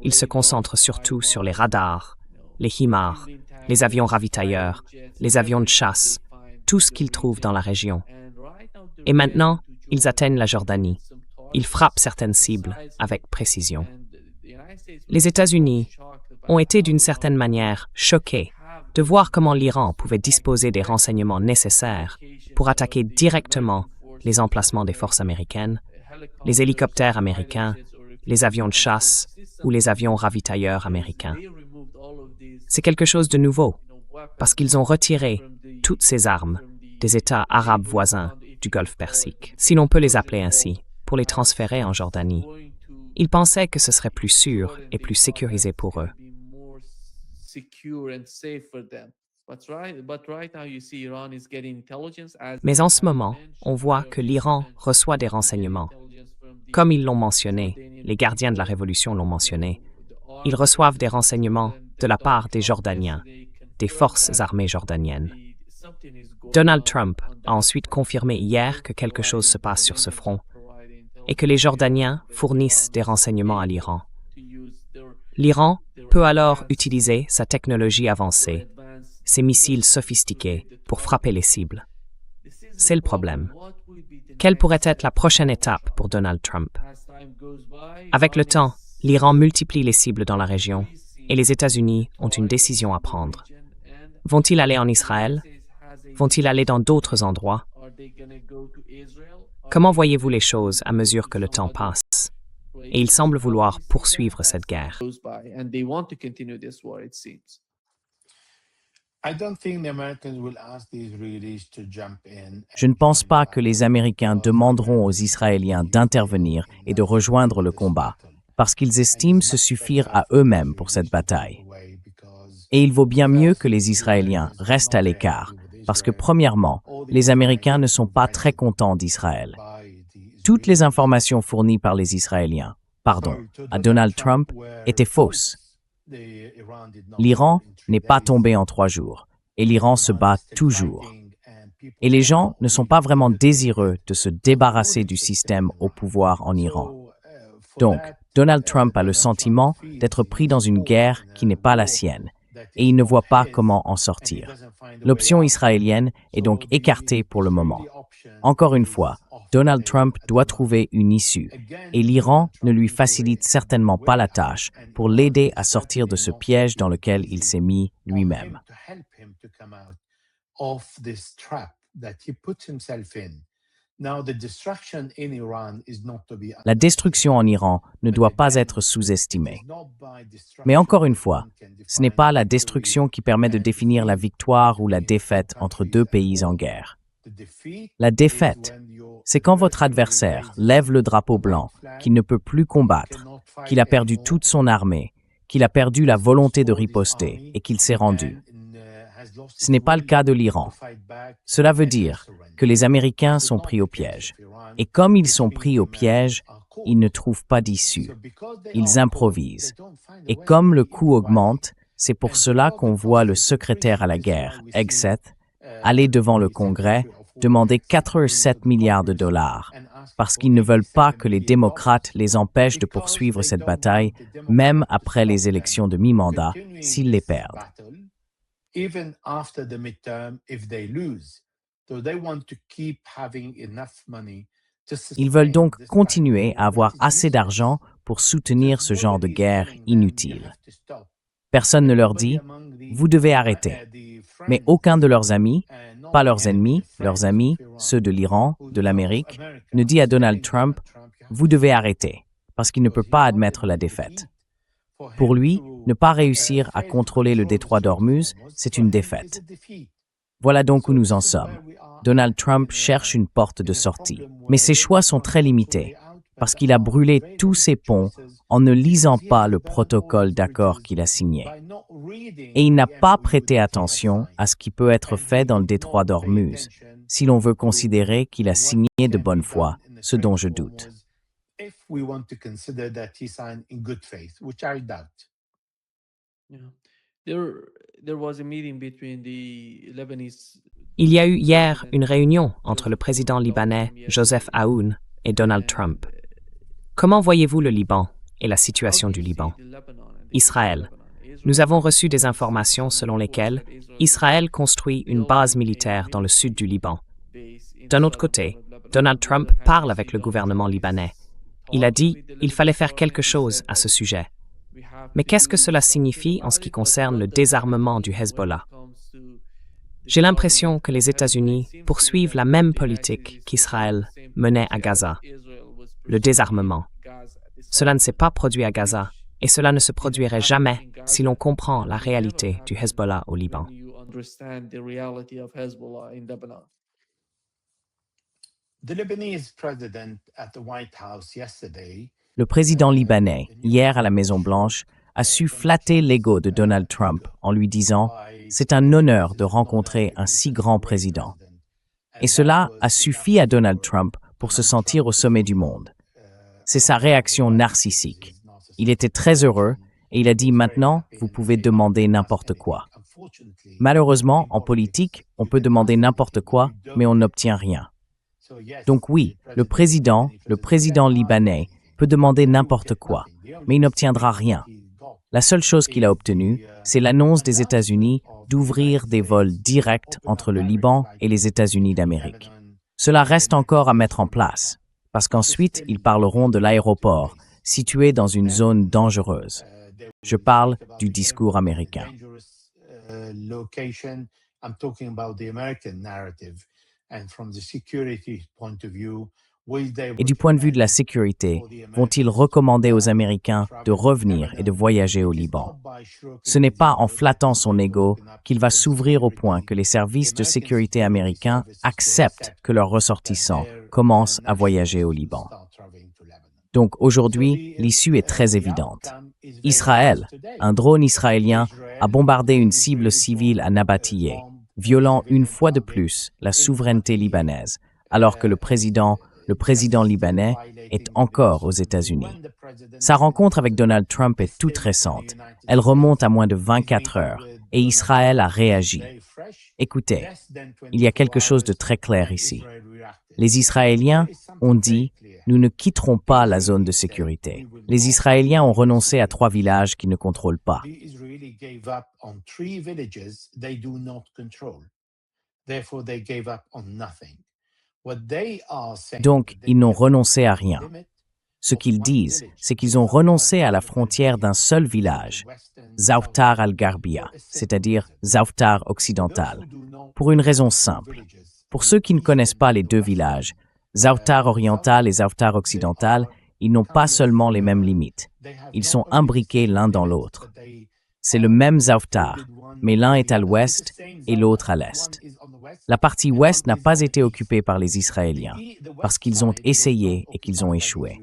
Ils se concentrent surtout sur les radars, les HIMARS, les avions ravitailleurs, les avions de chasse, tout ce qu'ils trouvent dans la région. Et maintenant, ils atteignent la Jordanie. Ils frappent certaines cibles avec précision. Les États-Unis ont été d'une certaine manière choqués de voir comment l'Iran pouvait disposer des renseignements nécessaires pour attaquer directement les emplacements des forces américaines, les hélicoptères américains, les avions de chasse ou les avions ravitailleurs américains. C'est quelque chose de nouveau, parce qu'ils ont retiré toutes ces armes des États arabes voisins du Golfe Persique, si l'on peut les appeler ainsi, pour les transférer en Jordanie. Ils pensaient que ce serait plus sûr et plus sécurisé pour eux. Mais en ce moment, on voit que l'Iran reçoit des renseignements. Comme ils l'ont mentionné, les gardiens de la Révolution l'ont mentionné, ils reçoivent des renseignements de la part des Jordaniens, des forces armées jordaniennes. Donald Trump a ensuite confirmé hier que quelque chose se passe sur ce front et que les Jordaniens fournissent des renseignements à l'Iran. L'Iran peut alors utiliser sa technologie avancée, ces missiles sophistiqués pour frapper les cibles. C'est le problème. Quelle pourrait être la prochaine étape pour Donald Trump? Avec le temps, l'Iran multiplie les cibles dans la région et les États-Unis ont une décision à prendre. Vont-ils aller en Israël? Vont-ils aller dans d'autres endroits? Comment voyez-vous les choses à mesure que le temps passe? Et ils semblent vouloir poursuivre cette guerre.
Je ne pense pas que les Américains demanderont aux Israéliens d'intervenir et de rejoindre le combat, parce qu'ils estiment se suffire à eux-mêmes pour cette bataille. Et il vaut bien mieux que les Israéliens restent à l'écart, parce que premièrement, les Américains ne sont pas très contents d'Israël. Toutes les informations fournies par les Israéliens, à Donald Trump, étaient fausses. L'Iran n'est pas tombé en 3 jours, et l'Iran se bat toujours. Et les gens ne sont pas vraiment désireux de se débarrasser du système au pouvoir en Iran. Donc, Donald Trump a le sentiment d'être pris dans une guerre qui n'est pas la sienne, et il ne voit pas comment en sortir. L'option israélienne est donc écartée pour le moment. Encore une fois, Donald Trump doit trouver une issue, et l'Iran ne lui facilite certainement pas la tâche pour l'aider à sortir de ce piège dans lequel il s'est mis lui-même. La destruction en Iran ne doit pas être sous-estimée. Mais encore une fois, ce n'est pas la destruction qui permet de définir la victoire ou la défaite entre 2 pays en guerre. La défaite, c'est quand votre adversaire lève le drapeau blanc, qu'il ne peut plus combattre, qu'il a perdu toute son armée, qu'il a perdu la volonté de riposter et qu'il s'est rendu. Ce n'est pas le cas de l'Iran. Cela veut dire que les Américains sont pris au piège. Et comme ils sont pris au piège, ils ne trouvent pas d'issue. Ils improvisent. Et comme le coût augmente, c'est pour cela qu'on voit le secrétaire à la guerre, Hegseth, aller devant le Congrès, demander 87 milliards de dollars, parce qu'ils ne veulent pas que les démocrates les empêchent de poursuivre cette bataille, même après les élections de mi-mandat, s'ils les perdent. Ils veulent donc continuer à avoir assez d'argent pour soutenir ce genre de guerre inutile. Personne ne leur dit « vous devez arrêter ». Mais aucun de leurs amis, pas leurs ennemis, ceux de l'Iran, de l'Amérique, ne dit à Donald Trump « vous devez arrêter », parce qu'il ne peut pas admettre la défaite. Pour lui, ne pas réussir à contrôler le détroit d'Ormuz, c'est une défaite. Voilà donc où nous en sommes. Donald Trump cherche une porte de sortie, mais ses choix sont très limités, parce qu'il a brûlé tous ses ponts en ne lisant pas le protocole d'accord qu'il a signé. Et il n'a pas prêté attention à ce qui peut être fait dans le détroit d'Ormuz, si l'on veut considérer qu'il a signé de bonne foi, ce dont je doute.
Il y a eu hier une réunion entre le président libanais Joseph Aoun et Donald Trump. Comment voyez-vous le Liban et la situation du Liban? Israël. Nous avons reçu des informations selon lesquelles Israël construit une base militaire dans le sud du Liban. D'un autre côté, Donald Trump parle avec le gouvernement libanais. Il a dit qu'il fallait faire quelque chose à ce sujet. Mais qu'est-ce que cela signifie en ce qui concerne le désarmement du Hezbollah? J'ai l'impression que les États-Unis poursuivent la même politique qu'Israël menait à Gaza, le désarmement. Cela ne s'est pas produit à Gaza, et cela ne se produirait jamais si l'on comprend la réalité du Hezbollah au Liban.
Le président libanais, hier à la Maison-Blanche, a su flatter l'ego de Donald Trump en lui disant « C'est un honneur de rencontrer un si grand président ». Et cela a suffi à Donald Trump pour se sentir au sommet du monde. C'est sa réaction narcissique. Il était très heureux et il a dit « Maintenant, vous pouvez demander n'importe quoi ». Malheureusement, en politique, on peut demander n'importe quoi, mais on n'obtient rien. Donc oui, le président libanais peut demander n'importe quoi, mais il n'obtiendra rien. La seule chose qu'il a obtenue, c'est l'annonce des États-Unis d'ouvrir des vols directs entre le Liban et les États-Unis d'Amérique. Cela reste encore à mettre en place, parce qu'ensuite, ils parleront de l'aéroport, situé dans une zone dangereuse. Je parle du discours américain. Et du point de vue de la sécurité, vont-ils recommander aux Américains de revenir et de voyager au Liban? Ce n'est pas en flattant son ego qu'il va s'ouvrir au point que les services de sécurité américains acceptent que leurs ressortissants commencent à voyager au Liban. Donc aujourd'hui, l'issue est très évidente. Israël, un drone israélien, a bombardé une cible civile à Nabatiyeh, violant une fois de plus la souveraineté libanaise, alors que le président libanais est encore aux États-Unis. Sa rencontre avec Donald Trump est toute récente. Elle remonte à moins de 24 heures et Israël a réagi. Écoutez, il y a quelque chose de très clair ici. Les Israéliens ont dit « Nous ne quitterons pas la zone de sécurité ». Les Israéliens ont renoncé à 3 villages qu'ils ne contrôlent pas. Donc, ils n'ont renoncé à rien. Ce qu'ils disent, c'est qu'ils ont renoncé à la frontière d'un seul village, Zawtar al-Gharbia, c'est-à-dire Zawtar occidental, pour une raison simple. Pour ceux qui ne connaissent pas les deux villages, Zawtar oriental et Zawtar occidental, ils n'ont pas seulement les mêmes limites. Ils sont imbriqués l'un dans l'autre. C'est le même Zawtar, mais l'un est à l'ouest et l'autre à l'est. La partie ouest n'a pas été occupée par les Israéliens, parce qu'ils ont essayé et qu'ils ont échoué.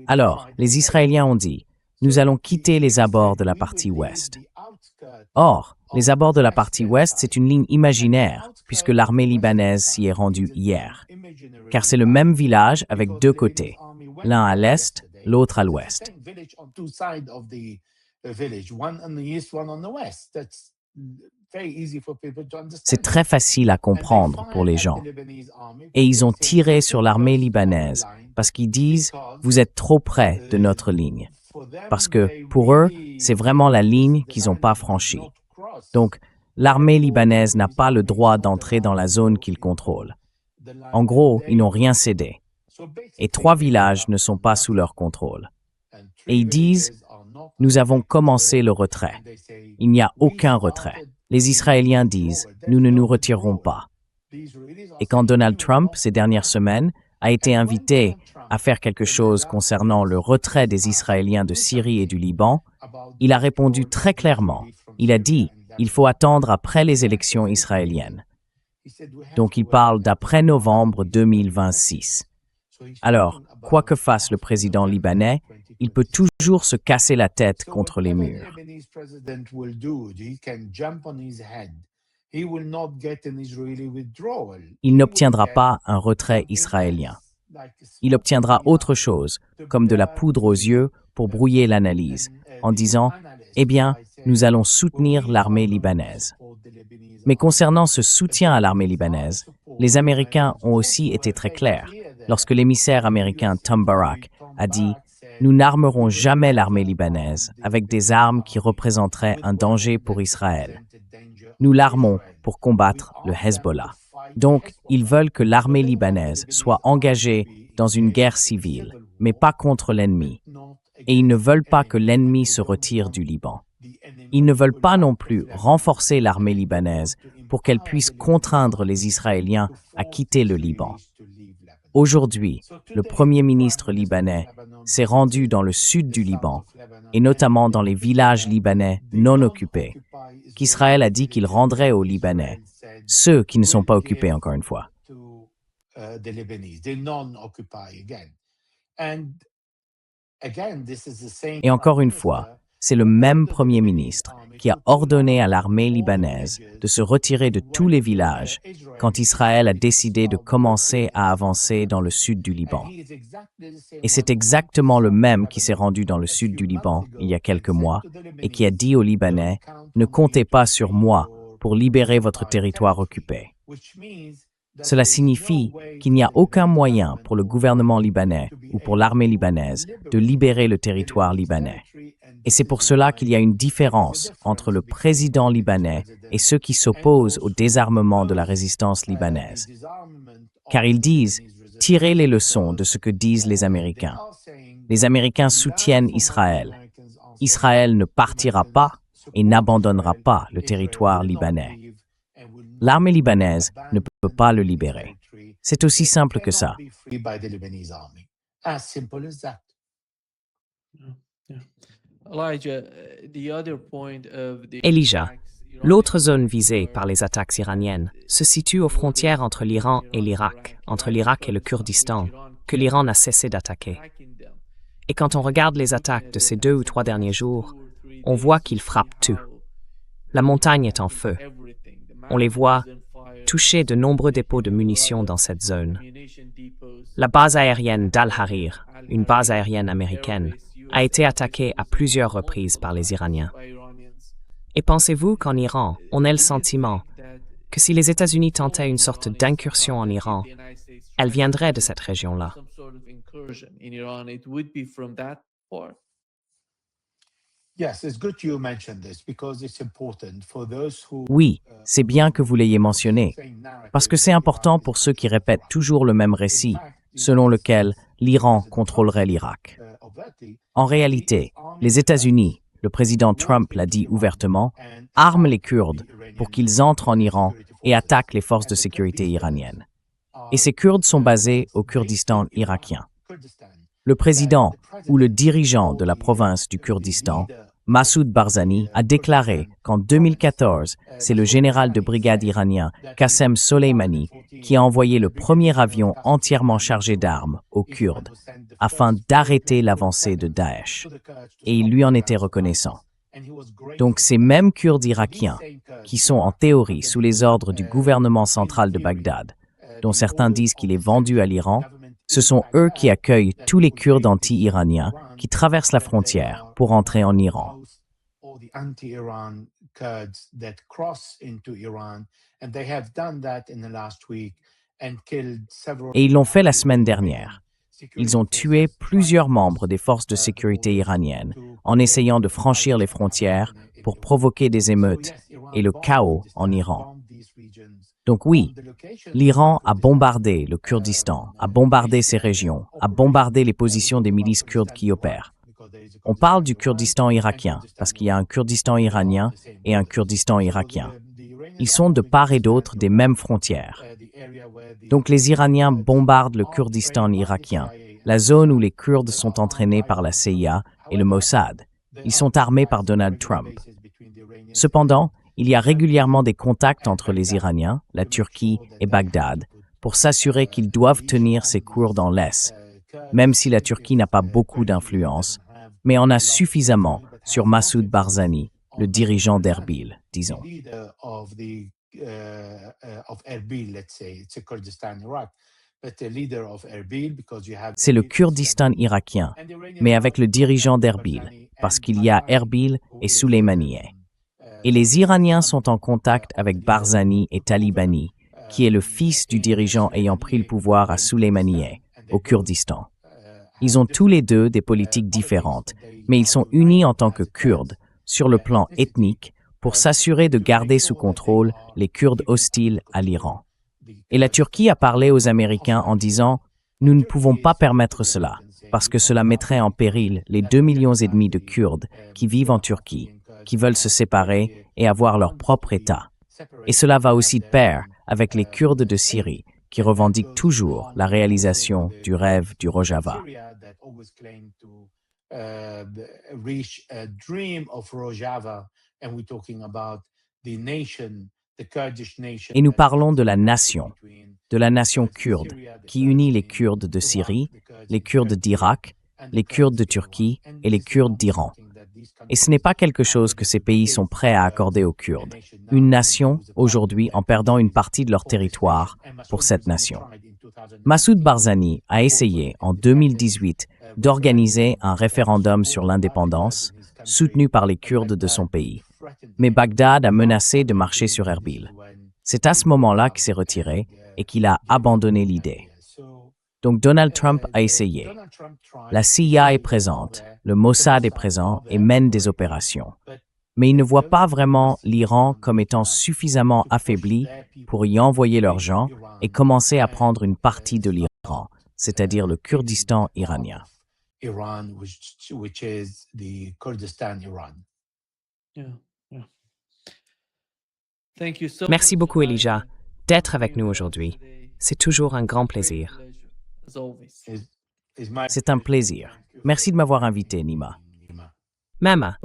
Alors, les Israéliens ont dit, « Nous allons quitter les abords de la partie ouest ». Or, les abords de la partie ouest, c'est une ligne imaginaire, puisque l'armée libanaise s'y est rendue hier. Car c'est le même village avec 2 côtés, l'un à l'est, l'autre à l'ouest. C'est très facile à comprendre pour les gens. Et ils ont tiré sur l'armée libanaise parce qu'ils disent « Vous êtes trop près de notre ligne ». Parce que, pour eux, c'est vraiment la ligne qu'ils n'ont pas franchie. Donc, l'armée libanaise n'a pas le droit d'entrer dans la zone qu'ils contrôlent. En gros, ils n'ont rien cédé. Et 3 villages ne sont pas sous leur contrôle. Et ils disent « Nous avons commencé le retrait ». Il n'y a aucun retrait. Les Israéliens disent « Nous ne nous retirerons pas ». Et quand Donald Trump, ces dernières semaines, a été invité à faire quelque chose concernant le retrait des Israéliens de Syrie et du Liban, il a répondu très clairement. Il a dit « Il faut attendre après les élections israéliennes ». Donc il parle d'après novembre 2026. Alors, quoi que fasse le président libanais, il peut toujours se casser la tête contre les murs. Il n'obtiendra pas un retrait israélien. Il obtiendra autre chose, comme de la poudre aux yeux pour brouiller l'analyse, en disant « Eh bien, nous allons soutenir l'armée libanaise ». Mais concernant ce soutien à l'armée libanaise, les Américains ont aussi été très clairs lorsque l'émissaire américain Tom Barrack a dit « Nous n'armerons jamais l'armée libanaise avec des armes qui représenteraient un danger pour Israël. Nous l'armons pour combattre le Hezbollah. » Donc, ils veulent que l'armée libanaise soit engagée dans une guerre civile, mais pas contre l'ennemi. Et ils ne veulent pas que l'ennemi se retire du Liban. Ils ne veulent pas non plus renforcer l'armée libanaise pour qu'elle puisse contraindre les Israéliens à quitter le Liban. Aujourd'hui, le Premier ministre libanais s'est rendu dans le sud du Liban, et notamment dans les villages libanais non occupés, qu'Israël a dit qu'il rendrait aux Libanais, ceux qui ne sont pas occupés encore une fois. Et encore une fois, c'est le même Premier ministre qui a ordonné à l'armée libanaise de se retirer de tous les villages quand Israël a décidé de commencer à avancer dans le sud du Liban. Et c'est exactement le même qui s'est rendu dans le sud du Liban il y a quelques mois et qui a dit aux Libanais « Ne comptez pas sur moi pour libérer votre territoire occupé ». Cela signifie qu'il n'y a aucun moyen pour le gouvernement libanais ou pour l'armée libanaise de libérer le territoire libanais. Et c'est pour cela qu'il y a une différence entre le président libanais et ceux qui s'opposent au désarmement de la résistance libanaise. Car ils disent « tirez les leçons de ce que disent les Américains ». Les Américains soutiennent Israël. Israël ne partira pas et n'abandonnera pas le territoire libanais. L'armée libanaise ne peut pas le libérer. C'est aussi simple que ça.
Elijah, l'autre zone visée par les attaques iraniennes se situe aux frontières entre l'Iran et l'Irak, entre l'Irak et le Kurdistan, que l'Iran n'a cessé d'attaquer. Et quand on regarde les attaques de ces 2 ou 3 derniers jours, on voit qu'ils frappent tout. La montagne est en feu. On les voit toucher de nombreux dépôts de munitions dans cette zone. La base aérienne d'Al-Harir, une base aérienne américaine, a été attaquée à plusieurs reprises par les Iraniens. Et pensez-vous qu'en Iran, on ait le sentiment que si les États-Unis tentaient une sorte d'incursion en Iran, elle viendrait de cette région-là?
Oui, c'est bien que vous l'ayez mentionné, parce que c'est important pour ceux qui répètent toujours le même récit, selon lequel l'Iran contrôlerait l'Irak. En réalité, les États-Unis, le président Trump l'a dit ouvertement, arment les Kurdes pour qu'ils entrent en Iran et attaquent les forces de sécurité iraniennes. Et ces Kurdes sont basés au Kurdistan irakien. Le président ou le dirigeant de la province du Kurdistan, Massoud Barzani, a déclaré qu'en 2014, c'est le général de brigade iranien Qassem Soleimani qui a envoyé le premier avion entièrement chargé d'armes aux Kurdes afin d'arrêter l'avancée de Daesh. Et il lui en était reconnaissant. Donc ces mêmes Kurdes irakiens, qui sont en théorie sous les ordres du gouvernement central de Bagdad, dont certains disent qu'il est vendu à l'Iran, ce sont eux qui accueillent tous les Kurdes anti-iraniens qui traversent la frontière pour entrer en Iran. Et ils l'ont fait la semaine dernière. Ils ont tué plusieurs membres des forces de sécurité iraniennes en essayant de franchir les frontières pour provoquer des émeutes et le chaos en Iran. Donc oui, l'Iran a bombardé le Kurdistan, a bombardé ces régions, a bombardé les positions des milices kurdes qui opèrent. On parle du Kurdistan irakien parce qu'il y a un Kurdistan iranien et un Kurdistan irakien. Ils sont de part et d'autre des mêmes frontières. Donc les Iraniens bombardent le Kurdistan irakien, la zone où les Kurdes sont entraînés par la CIA et le Mossad. Ils sont armés par Donald Trump. Cependant, il y a régulièrement des contacts entre les Iraniens, la Turquie et Bagdad pour s'assurer qu'ils doivent tenir ces Kurdes en laisse, même si la Turquie n'a pas beaucoup d'influence, mais en a suffisamment sur Massoud Barzani, le dirigeant d'Erbil, disons. C'est le Kurdistan irakien, mais avec le dirigeant d'Erbil, parce qu'il y a Erbil et Soleimaniye. Et les Iraniens sont en contact avec Barzani et Talibani, qui est le fils du dirigeant ayant pris le pouvoir à Soleimaniye, au Kurdistan. Ils ont tous les deux des politiques différentes, mais ils sont unis en tant que Kurdes, sur le plan ethnique, pour s'assurer de garder sous contrôle les Kurdes hostiles à l'Iran. Et la Turquie a parlé aux Américains en disant « Nous ne pouvons pas permettre cela, parce que cela mettrait en péril les 2,5 millions de Kurdes qui vivent en Turquie, qui veulent se séparer et avoir leur propre État. Et cela va aussi de pair avec les Kurdes de Syrie, qui revendiquent toujours la réalisation du rêve du Rojava. Et nous parlons de la nation kurde, qui unit les Kurdes de Syrie, les Kurdes d'Irak, les Kurdes de Turquie et les Kurdes d'Iran. Et ce n'est pas quelque chose que ces pays sont prêts à accorder aux Kurdes. Une nation, aujourd'hui, en perdant une partie de leur territoire pour cette nation. Massoud Barzani a essayé, en 2018, d'organiser un référendum sur l'indépendance, soutenu par les Kurdes de son pays. Mais Bagdad a menacé de marcher sur Erbil. C'est à ce moment-là qu'il s'est retiré et qu'il a abandonné l'idée. Donc Donald Trump a essayé. La CIA est présente, le Mossad est présent et mène des opérations. Mais il ne voit pas vraiment l'Iran comme étant suffisamment affaibli pour y envoyer leurs gens et commencer à prendre une partie de l'Iran, c'est-à-dire le Kurdistan iranien.
Iran, which is the Kurdistan Iran.
Yeah, yeah. Thank you so
Merci
much,
beaucoup, Elijah, d'être avec
being
nous
with us
aujourd'hui.
today.
C'est toujours un grand
Great
plaisir.
pleasure, as always.
Is my
C'est un plaisir. Merci de m'avoir invité, Nima.
Même.